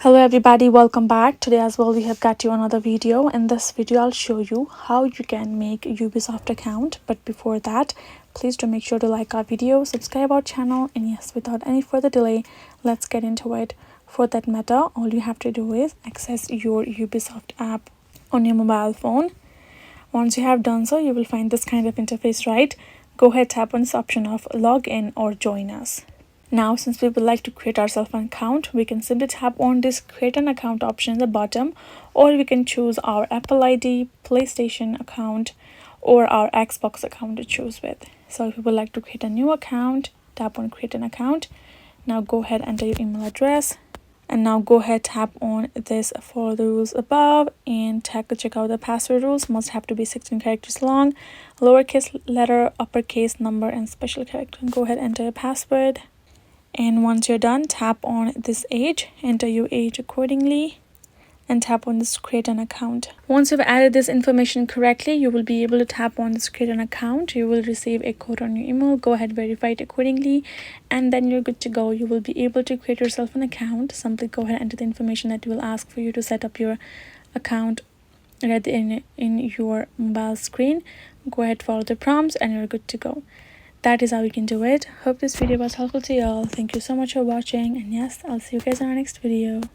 Hello everybody, welcome back. Today as well we have got you another video. In this video I'll show you how you can make Ubisoft account, but before that please do make sure to like our video, subscribe our channel, and yes, without any further delay, let's get into it. For that matter, all you have to do is access your Ubisoft app on your mobile phone. Once you have done so, you will find this kind of interface, right? Go ahead, tap on this option of log in or join us. Now, since we would like to create ourselves an account, we can simply tap on this create an account option at the bottom, or we can choose our Apple ID, PlayStation account, or our Xbox account to choose with. So if you would like to create a new account, tap on create an account. Now go ahead, enter your email address, and now go ahead, tap on this follow the rules above and check out the password rules. Must have to be 16 characters long, lowercase letter, uppercase, number, and special character. And go ahead, enter your password. And once you're done, tap on this age, enter your age accordingly, and tap on this create an account. Once you've added this information correctly, you will be able to tap on this create an account. You will receive a code on your email. Go ahead, verify it accordingly, and then you're good to go. You will be able to create yourself an account. Simply go ahead and enter the information that will ask for you to set up your account right in your mobile screen. Go ahead, follow the prompts, and you're good to go. That is how you can do it. Hope this video was helpful to y'all. Thank you so much for watching, and yes, I'll see you guys in our next video.